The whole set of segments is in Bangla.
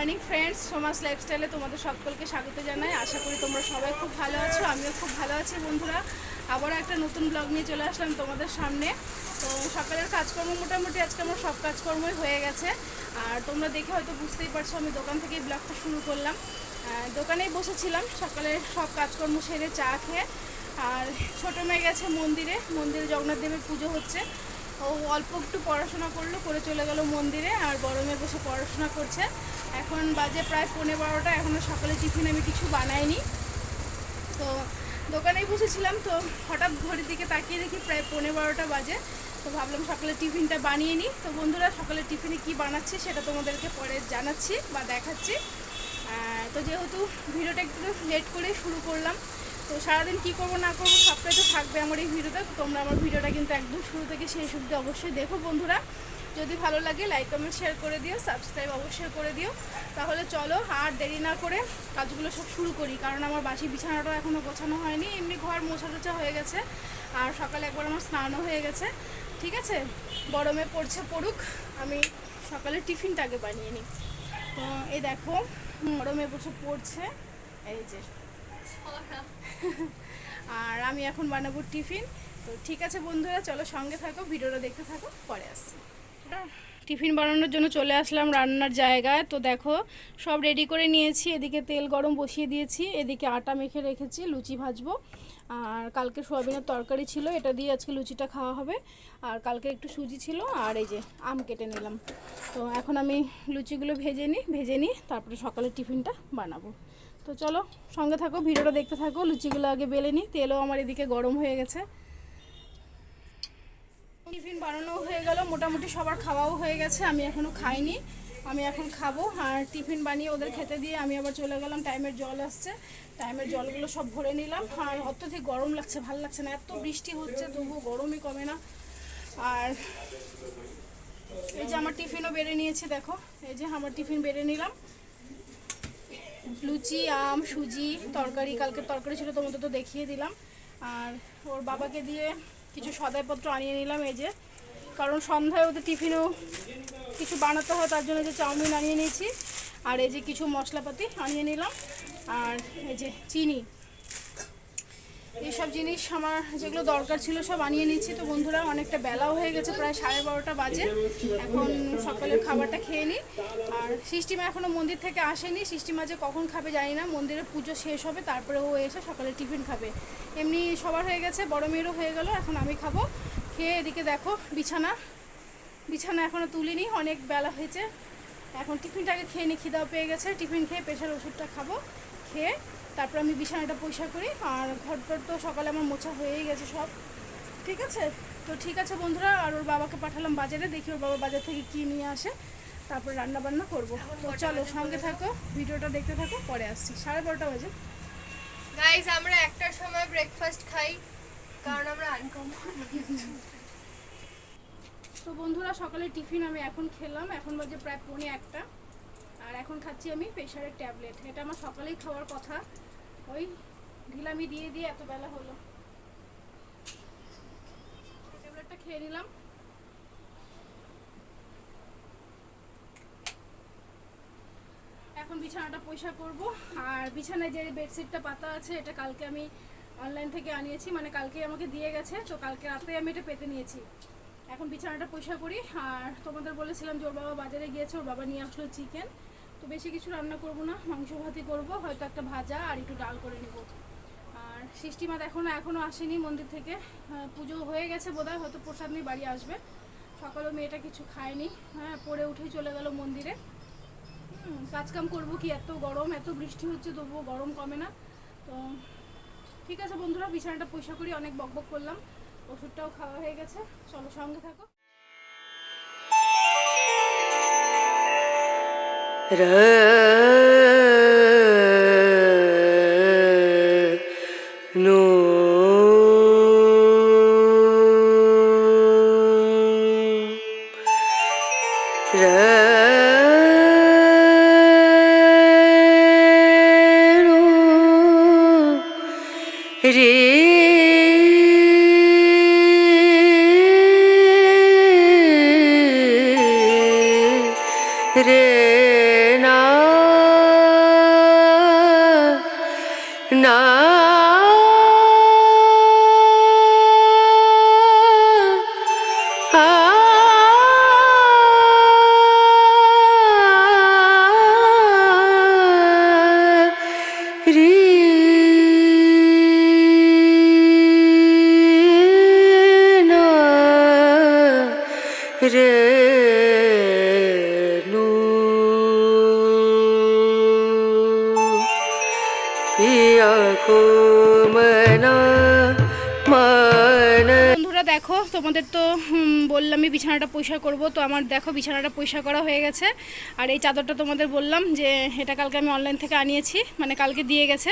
মর্নিং ফ্রেন্ডস, সমাজ লাইফস্টাইলে তোমাদের সকলকে স্বাগত জানাই। আশা করি তোমরা সবাই খুব ভালো আছো, আমিও খুব ভালো আছি। বন্ধুরা, আবারও একটা নতুন ব্লগ নিয়ে চলে আসলাম তোমাদের সামনে। তো সকালের কাজকর্ম মোটামুটি আজকে আমার সব কাজকর্মই হয়ে গেছে। আর তোমরা দেখে হয়তো বুঝতেই পারছো আমি দোকান থেকেই ব্লগটা শুরু করলাম। দোকানেই বসেছিলাম সকালের সব কাজকর্ম সেরে চা খেয়ে। আর ছোটো মেয়ে গেছে মন্দিরে জগন্নাথ দেবের পুজো হচ্ছে। ও অল্প একটু পড়াশোনা করলো, করে চলে গেল মন্দিরে। আর বড় মেয়ে বসে পড়াশোনা করছে। এখন বাজে প্রায় 11:30। এখনও সকালে টিফিন আমি কিছু বানাইনি। তো দোকানেই বসেছিলাম, তো হঠাৎ ঘড়ির দিকে তাকিয়ে দেখি প্রায় 11:30 বাজে। তো ভাবলাম সকালে টিফিনটা বানিয়ে নিই। তো বন্ধুরা, সকালে টিফিনে কি বানাচ্ছি সেটা তোমাদেরকে পরে জানাচ্ছি বা দেখাচ্ছি। তো যেহেতু ভিডিওটা একটু লেট করে শুরু করলাম, তো সারাদিন কী করবো না করবো সবটাই তো থাকবে আমার এই ভিডিওতে। তোমরা আমার ভিডিওটা কিন্তু একদম শুরু থেকে শেষ অবধি অবশ্যই দেখো বন্ধুরা। যদি ভালো লাগে লাইক কমেন্ট শেয়ার করে দিও, সাবস্ক্রাইব অবশ্যই করে দিও। তাহলে চলো আর দেরি না করে কাজগুলো সব শুরু করি, কারণ আমার বাসি বিছানাটাও এখনও গোছানো হয়নি। এমনি ঘর মোছা টোছা হয়ে গেছে, আর সকালে একবার আমার স্নানও হয়ে গেছে। ঠিক আছে, বড় মেয়ে পড়ছে, পড়ুক, আমি সকালে টিফিনটা আগে বানিয়ে নিই। তো এই দেখো বড় মেয়ে বসে পড়ছে, এই যে। আর আমি এখন বানাবো টিফিন। তো ঠিক আছে বন্ধুরা, চলো সঙ্গে থাকো, ভিডিওটা দেখতে থাকো, পরে আসছি। টিফিন বানানোর জন্য চলে আসলাম রান্নার জায়গায়। তো দেখো সব রেডি করে নিয়েছি। এদিকে তেল গরম বসিয়ে দিয়েছি, এদিকে আটা মেখে রেখেছি, লুচি ভাজবো। আর কালকে সোয়াবিনের তরকারি ছিল, এটা দিয়ে আজকে লুচিটা খাওয়া হবে। আর কালকে একটু সুজি ছিল, আর এই যে আম কেটে নিলাম। তো এখন আমি লুচিগুলো ভেজে নিই, তারপরে সকালে টিফিনটা বানাবো। তো চলো সঙ্গে থাকো, ভিডিওটা দেখতে থাকো। লুচিগুলো আগে বেলে নিই, তেলও আমার এদিকে গরম হয়ে গেছে। টিফিন বানানো হয়ে গেল, মোটামুটি সবার খাওয়াও হয়ে গেছে। আমি এখনও খাইনি, আমি এখন খাবো। আর টিফিন বানিয়ে ওদের খেতে দিয়ে আমি আবার চলে গেলাম। টাইমের জল আসছে, টাইমের জলগুলো সব ভরে নিলাম। আর অত্যধিক গরম লাগছে, ভালো লাগছে না, এত বৃষ্টি হচ্ছে তবুও গরমই কমে না। আর এই যে আমার টিফিনও বেড়ে নিয়েছি, দেখো এই যে আমার টিফিন বেড়ে নিলাম। লুচি, আম, সুজি, তরকারি, কালকের তরকারি ছিল তোমাদের তো দেখিয়ে দিলাম। আর ওর বাবাকে দিয়ে কিছু সদাইপত্র আনিয়ে নিলাম, এই যে, কারণ সন্ধ্যায় ওদের টিফিনেও কিছু বানাতে হয়, তার জন্য যে চাউমিন আনিয়ে নিয়েছি। আর এই যে কিছু মশলাপাতি আনিয়ে নিলাম, আর এই যে চিনি, এইসব জিনিস আমার যেগুলো দরকার ছিল সব আনিয়ে নিচ্ছি। তো বন্ধুরা, অনেকটা বেলাও হয়ে গেছে, প্রায় 12:30 বাজে। এখন সকালের খাবারটা খেয়ে নিই। আর সিস্টিমা এখনও মন্দির থেকে আসেনি, সিস্টিমা যে কখন খাবে জানি না। মন্দিরের পুজো শেষ হবে, তারপরে ও এসে সকালে টিফিন খাবে। এমনি সবার হয়ে গেছে, বড় মেয়েরও হয়ে গেল, এখন আমি খাবো। খেয়ে এদিকে দেখো বিছানা এখনও তুলিনি, অনেক বেলা হয়েছে। এখন টিফিনটাকে খেয়ে নিই, খিদাও পেয়ে গেছে। টিফিন খেয়ে প্রেশার ওষুধটা খাবো, খেয়ে তারপর আমি বিছানাটা পরিষ্কার করি। আর ঘরটর তো সকালে আমার মোছা হয়েই গেছে সব। ঠিক আছে, তো ঠিক আছে বন্ধুরা। আর ওর বাবাকে পাঠালাম বাজারে, দেখি ওর বাবা বাজার থেকে কী নিয়ে আসে, তারপর রান্না বান্না করবো। তো চলো সঙ্গে থাকো, ভিডিওটা দেখতে থাকো, পরে আসছি। 12:30 বাজে। গাইস, আমরা একটার সময় ব্রেকফাস্ট খাই, কারণ আমরা আনকমন। তো বন্ধুরা, সকালে টিফিন আমি এখন খেলাম, এখন বাজে প্রায় 1:45। আর এখন খাচ্ছি আমি প্রেশারের ট্যাবলেট। এটা আমার সকালেই খাওয়ার কথা, ওই ঢিলামি দিয়ে দিয়ে এত বেলা হলো। ট্যাবলেটটা খেয়ে নিলাম। এখন বিছানাটা পরিষ্কার করব। আর বিছানায় যে বেডশিটটা পাতা আছে, এটা কালকে আমি অনলাইন থেকে আনিয়েছি, মানে কালকে আমাকে দিয়ে গেছে, তো কালকে রাতে আমি এটা পেতে নিয়েছি। এখন বিছানাটা পরিষ্কার করি। আর তোমাদের বলেছিলাম যে ওর বাবা বাজারে গিয়েছে, ওর বাবা নিয়ে আসলো চিকেন। তো বেশি কিছু রান্না করব না, মাংস ভাতই করবো, হয়তো একটা ভাজা আর একটু ডাল করে নেব। আর সিস্টিমা এখনও আসেনি মন্দির থেকে, পুজো হয়ে গেছে বোধহয়, হয়তো প্রসাদ নিয়ে বাড়ি আসবে। সকালেও মেয়েটা কিছু খায়নি, পরে উঠেই চলে গেল মন্দিরে। কাজকাম করবো কি, এত গরম, এত বৃষ্টি হচ্ছে, তবুও গরম কমে না। তো ঠিক আছে বন্ধুরা, বিছানাটা পরিষ্কার করি, অনেক বকবক করলাম, ওষুধটাও খাওয়া হয়ে গেছে। চলো সঙ্গে থাকো। রে না বন্ধুরা দেখো, তোমাদের তো বললামই বিছানাটা পরিষ্কার করব, তো আমার দেখো বিছানাটা পরিষ্কার করা হয়ে গেছে। আর এই চাদরটা তোমাদের বললাম যে এটা কালকে আমি অনলাইন থেকে আনিয়েছি, মানে কালকে দিয়ে গেছে,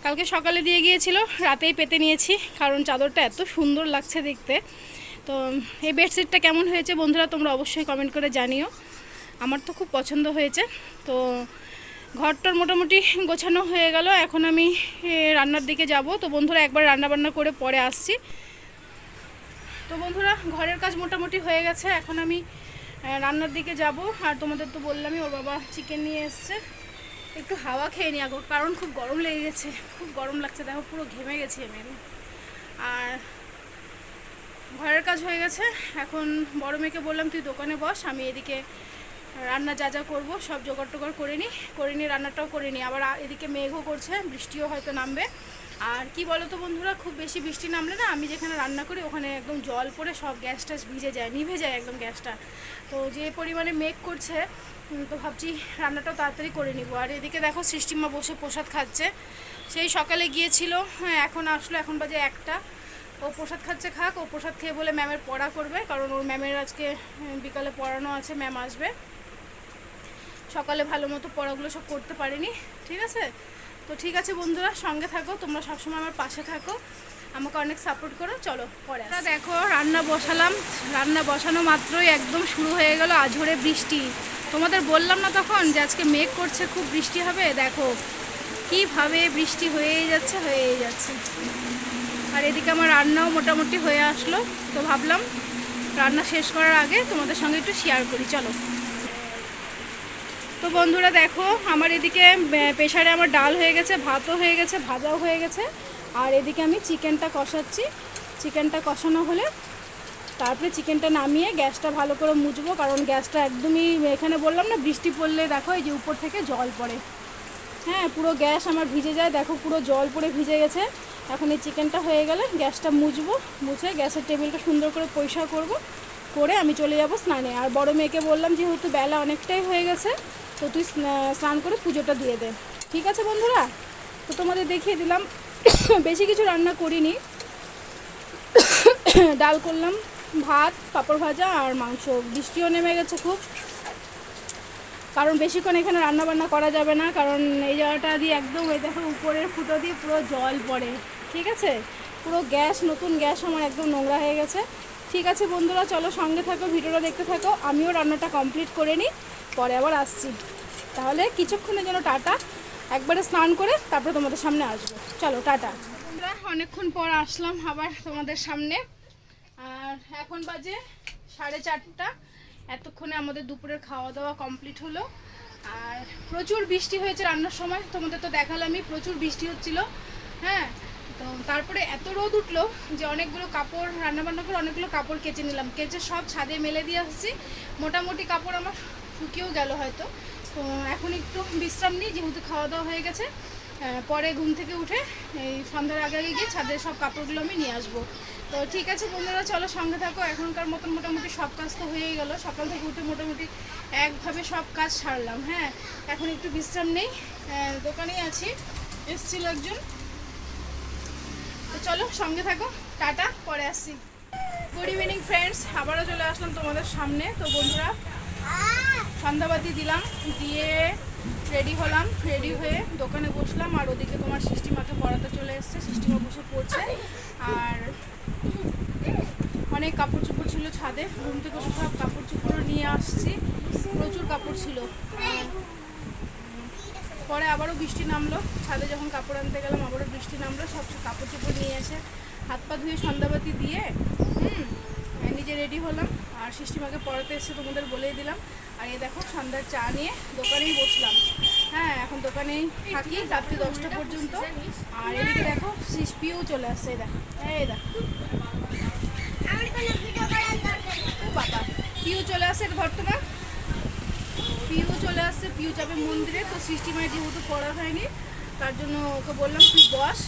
কালকে সকালে দিয়ে গিয়েছিল, রাতেই পেতে নিয়েছি, কারণ চাদরটা এত সুন্দর লাগছে দেখতে। তো এই বেডশিটটা কেমন হয়েছে বন্ধুরা তোমরা অবশ্যই কমেন্ট করে জানিও, আমার তো খুব পছন্দ হয়েছে। তো ঘরটার মোটামুটি গোছানো হয়ে গেল, এখন আমি রান্নার দিকে যাব। তো বন্ধুরা একবার রান্নাবান্না করে পরে আসছি। তো বন্ধুরা ঘরের কাজ মোটামুটি হয়ে গেছে, এখন আমি রান্নার দিকে যাব। আর তোমাদের তো বললামই ওর বাবা চিকেন নিয়ে এসছে, একটু হাওয়া খেয়ে নি আগো, কারণ খুব গরম লেগে গেছে, খুব গরম লাগছে, দেখো পুরো ঘেমে গেছি আমি। আর ঘরের কাজ হয়ে গেছে, এখন বড় মেয়েকে বললাম তুই দোকানে বস, আমি এদিকে রান্না যা যা করবো সব জোগাড় টোগাড় করে নিই, রান্নাটাও করে নিই। আবার এদিকে মেঘও করছে, বৃষ্টিও হয়তো নামবে। আর কি বলো তো বন্ধুরা, খুব বেশি বৃষ্টি নামলে না আমি যেখানে রান্না করি ওখানে একদম জল পড়ে সব গ্যাস ট্যাস ভিজে যায়, নিভে যায় একদম গ্যাসটা। তো যে পরিমাণে মেঘ করছে, তো ভাবছি রান্নাটাও তাড়াতাড়ি করে নিব। আর এদিকে দেখো সৃষ্টিমা বসে প্রসাদ খাচ্ছে, সেই সকালে গিয়েছিল, হ্যাঁ এখন আসলো, এখন বাজে 1টা। ও প্রসাদ খাচ্ছে, খাক, ও প্রসাদ খেয়ে বলে ম্যামের পড়া করবে, কারণ ওর ম্যামের আজকে বিকালে পড়ানো আছে, ম্যাম আসবে। সকালে ভালো মতো পড়াগুলো সব করতে পারিনি, ঠিক আছে। তো ঠিক আছে বন্ধুরা, সঙ্গে থাকো, তোমরা সবসময় আমার পাশে থাকো, আমাকে অনেক সাপোর্ট করো। চলো পরে দেখো রান্না বসালাম, রান্না বসানো মাত্রই একদম শুরু হয়ে গেল আঝড়ে বৃষ্টি। তোমাদের বললাম না তখন যে আজকে মেঘ করছে, খুব বৃষ্টি হবে, দেখো কীভাবে বৃষ্টি হয়েই যাচ্ছে। আর এদিকে আমার রান্নাও মোটামুটি হয়ে আসলো, তো ভাবলাম রান্না শেষ করার আগে তোমাদের সঙ্গে একটু শেয়ার করি, চলো। তো বন্ধুরা দেখো আমার এদিকে প্রেসারে আমার ডাল হয়ে গেছে, ভাতও হয়ে গেছে, ভাজাও হয়ে গেছে। আর এদিকে আমি চিকেনটা কষাচ্ছি, চিকেনটা কষানো হলে তারপরে চিকেনটা নামিয়ে গ্যাসটা ভালো করে মুছবো, কারণ গ্যাসটা একদমই, এখানে বললাম না বৃষ্টি পড়লে দেখো এই যে উপর থেকে জল পড়ে, হ্যাঁ পুরো গ্যাস আমার ভিজে যায়, দেখো পুরো জল পড়ে ভিজে গেছে। এখন এই চিকেনটা হয়ে গেলে গ্যাসটা মুছবো, মুছে গ্যাসের টেবিলটা সুন্দর করে পরিষ্কার করব, করে আমি চলে যাব স্নানে। আর বড় মেয়েকে বললাম যেহেতু বেলা অনেকটাই হয়ে গেছে, তো তুই স্নান করে পুজোটা দিয়ে দে, ঠিক আছে বন্ধুরা। তো তোমাদের দেখিয়ে দিলাম, বেশি কিছু রান্না করিনি, ডাল করলাম, ভাত, পাঁপড় ভাজা আর মাংস। বৃষ্টিও নেমে গেছে খুব, কারণ বেশিক্ষণ এখানে রান্না বান্না করা যাবে না, কারণ এই জায়গাটা দিয়ে একদম ওই দেখো উপরের ফুটো দিয়ে পুরো জল পড়ে, ঠিক আছে। পুরো গ্যাস, নতুন গ্যাস আমার একদম নোংরা হয়ে গেছে। ঠিক আছে বন্ধুরা, চলো সঙ্গে থাকো, ভিডিওটা দেখতে থাকো, আমিও রান্নাটা কমপ্লিট করে নিই, পরে আবার আসছি। তাহলে কিছুক্ষণের জন্য টাটা, একবারে স্নান করে তারপরে তোমাদের সামনে আসবো, চলো টাটা। আমরা অনেকক্ষণ পর আসলাম আবার তোমাদের সামনে, আর এখন বাজে 4:30। এতক্ষণে আমাদের দুপুরের খাওয়া দাওয়া কমপ্লিট হলো। আর প্রচুর বৃষ্টি হয়েছে রান্নার সময়, তোমাদের তো দেখালামই, প্রচুর বৃষ্টি হচ্ছিল, হ্যাঁ। তো তারপরে এত রোদ উঠলো যে অনেকগুলো কাপড়, রান্নাবান্না করে অনেকগুলো কাপড় কেচে নিলাম, কেচে সব ছাদে মেলে দিয়ে আসছি। মোটামুটি কাপড় আমার শুকিয়েও গেল হয়তো। তো এখন একটু বিশ্রাম নিই, যেহেতু খাওয়া দাওয়া হয়ে গেছে। পরে ঘুম থেকে উঠে এই সন্ধ্যার আগে আগে গিয়ে ছাদের সব কাপড়গুলো আমি নিয়ে আসবো। তো ঠিক আছে বন্ধুরা, চলো সঙ্গে থাকো। এখনকার মতন মোটামুটি সব কাজ তো হয়েই গেল, সকাল থেকে উঠে মোটামুটি একভাবে সব কাজ সারলাম, হ্যাঁ। এখন একটু বিশ্রাম নেই, দোকানেই আছি, এসছিল একজন। তো চলো সঙ্গে থাকো, টাটা, পরে আসছি। গুড ইভিনিং ফ্রেন্ডস, আবারও চলে আসলাম তোমাদের সামনে। তো বন্ধুরা সন্ধ্যাবাতি দিলাম, দিয়ে রেডি হলাম, রেডি হয়ে দোকানে বসলাম। আর ওদিকে তোমার সৃষ্টিমাকে পড়াতে চলে এসছে, সৃষ্টিমা বসে পড়ছে। আর অনেক কাপড় চোপড় ছিল ছাদে, ঘুম থেকে উঠে সব কাপড় চোপড় নিয়ে আসছি, প্রচুর কাপড় ছিল। পরে আবারও বৃষ্টি নামলো, ছাদে যখন কাপড় আনতে গেলাম আবারও বৃষ্টি নামলো, সব কাপড় চোপড় নিয়ে এসে হাত পা ধুয়ে সন্ধ্যাবাতি দিয়ে নিজে রেডি হলাম। আর সৃষ্টিমাকে পড়াতে এসে তোমাদের বলেই দিলাম। আর এই দেখো সন্ধ্যার চা নিয়ে দোকানেই বসলাম, হ্যাঁ। এখন দোকানেই থাকি রাত্রি 10টা পর্যন্ত। আর এদিকে দেখো পিউ চলে আসছে, এই দেখো, এই দেখো বাবা, পিউ চলে আসছে, ধরতো না, পিউ চলে আসছে। পিউ যাবে মন্দিরে, তো সৃষ্টিমায় যেহেতু পড়া হয়নি তার জন্য ওকে বললাম তুই বস,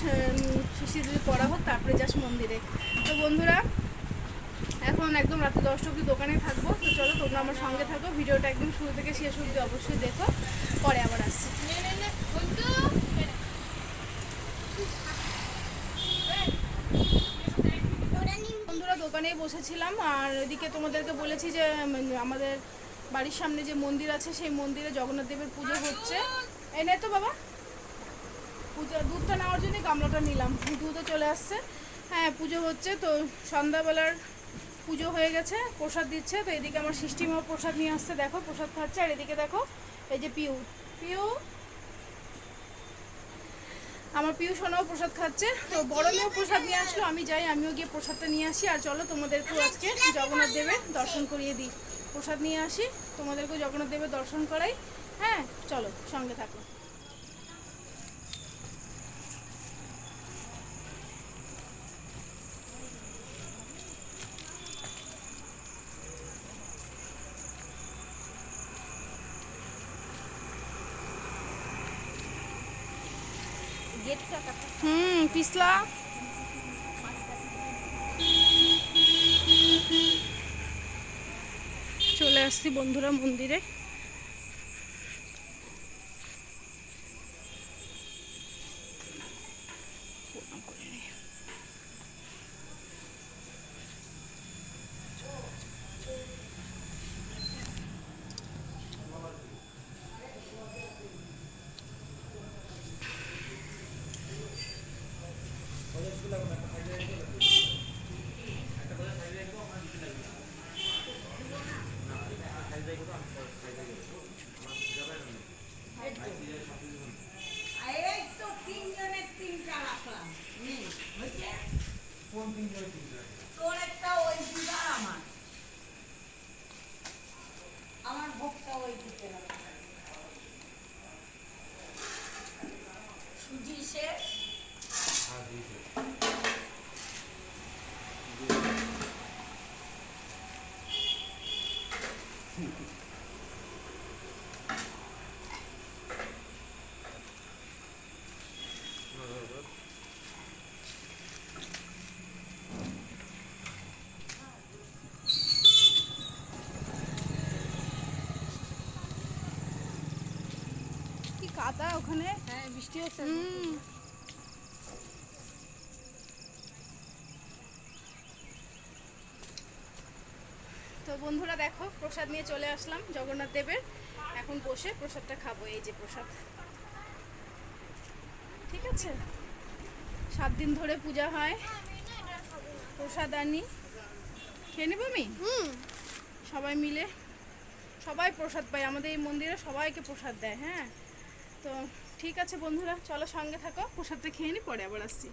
সৃষ্টি যদি পড়া হোক তারপরে যাস মন্দিরে। তো বন্ধুরা এখন একদম রাতে 10টা অবধি দোকানে থাকবো। তো চলো তোমরা আমার সঙ্গে থাকো, ভিডিওটা একদম শুরু থেকে শেষ অবধি অবশ্যই দেখো, পরে আবার আসছি। বন্ধুরা দোকানেই বসেছিলাম, আর এদিকে তোমাদেরকে বলেছি যে আমাদের বাড়ির সামনে যে মন্দির আছে সেই মন্দিরে জগন্নাথ দেবের পুজো হচ্ছে। এই নে তো বাবা, পুজো দুধটা নেওয়ার জন্য গামলাটা নিলাম, দুধও চলে আসছে। হ্যাঁ পুজো হচ্ছে, তো সন্ধ্যাবেলার পুজো হয়ে গেছে, প্রসাদ দিচ্ছে। তো এদিকে আমার সিস্টিমাও প্রসাদ নিয়ে আসছে, দেখো প্রসাদ খাচ্ছে। আর এদিকে দেখো এই যে পিউ পিউ আমার পিউ সোনাও প্রসাদ খাচ্ছে। তো বড় মেয়েও প্রসাদ নিয়ে আসলো, আমি যাই আমিও গিয়ে প্রসাদটা নিয়ে আসি। আর চলো তোমাদেরকেও আজকে জগন্নাথ দেবের দর্শন করিয়ে দিই, প্রসাদ নিয়ে আসি, তোমাদেরকেও জগন্নাথ দেবের দর্শন করাই। হ্যাঁ চলো সঙ্গে থাকো। পিছলা চলে আসছি বন্ধুরা মন্দিরে। তোর একটা ওই দিবা আমার ভোগটা ওই দিতে সুজি শেষ। কি কাদা ওখানে। হ্যাঁ বৃষ্টি হচ্ছে। তো বন্ধুরা দেখো প্রসাদ নিয়ে চলে আসলাম জগন্নাথ দেবের, এখন বসে প্রসাদটা খাবো। এই যে প্রসাদ, ঠিক আছে 7 দিন ধরে পূজা হয়, প্রসাদ আনি খেয়ে নেবো আমি। সবাই মিলে সবাই প্রসাদ পায় আমাদের এই মন্দিরে, সবাইকে প্রসাদ দেয়। হ্যাঁ তো ঠিক আছে বন্ধুরা, চলো সঙ্গে থাকো, প্রসাদটা খেয়ে নি, পরে আবার আসছি।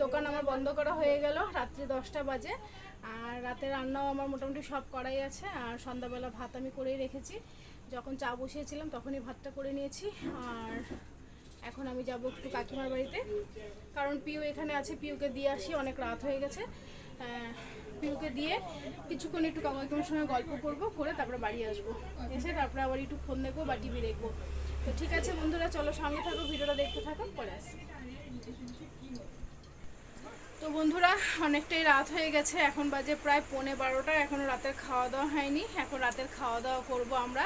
দোকান আমার বন্ধ করা হয়ে গেল, রাত্রি 10টা বাজে। আর রাতে রান্নাও আমার মোটামুটি সব করাই আছে। আর সন্ধ্যাবেলা ভাত আমি করেই রেখেছি, যখন চা বসিয়েছিলাম তখনই ভাতটা করে নিয়েছি। আর এখন আমি যাব একটু কাকিমার বাড়িতে, কারণ পিউ এখানে আছে, পিউকে দিয়ে আসি, অনেক রাত হয়ে গেছে। পিউকে দিয়ে কিছুক্ষণ একটু কাকিমার সঙ্গে গল্প করবো, করে তারপরে বাড়ি আসবো, এসে তারপরে আবার একটু ফোন দেখবো বা টিভি দেখবো। তো ঠিক আছে বন্ধুরা, চলো সঙ্গে থাকো, ভিডিওটা দেখতে থাকো, পরে আসি। তো বন্ধুরা অনেকটাই রাত হয়ে গেছে, এখন বাজে প্রায় 11:15, এখনও রাতের খাওয়া দাওয়া হয়নি, এখন রাতের খাওয়া দাওয়া করবো আমরা।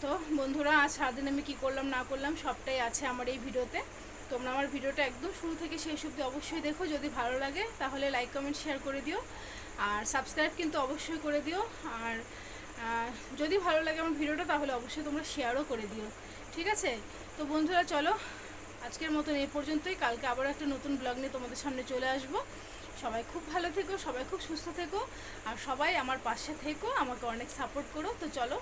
তো বন্ধুরা আজ সারাদিন আমি কী করলাম না করলাম সবটাই আছে আমার এই ভিডিওতে। তোমরা আমার ভিডিওটা একদম শুরু থেকে শেষ অবধি অবশ্যই দেখো, যদি ভালো লাগে তাহলে লাইক কমেন্ট শেয়ার করে দিও, আর সাবস্ক্রাইব কিন্তু অবশ্যই করে দিও। আর যদি ভালো লাগে আমার ভিডিওটা তাহলে অবশ্যই তোমরা শেয়ারও করে দিও, ঠিক আছে। তো বন্ধুরা চলো আজকের মতন এই পর্যন্তই, কালকে আবার একটা নতুন ব্লগ নিয়ে তোমাদের সামনে চলে আসব। সবাই খুব ভালো থেকো, সবাই খুব সুস্থ থেকো, আর সবাই আমার পাশে থেকো, আমাকে অনেক সাপোর্ট করো। তো চলো।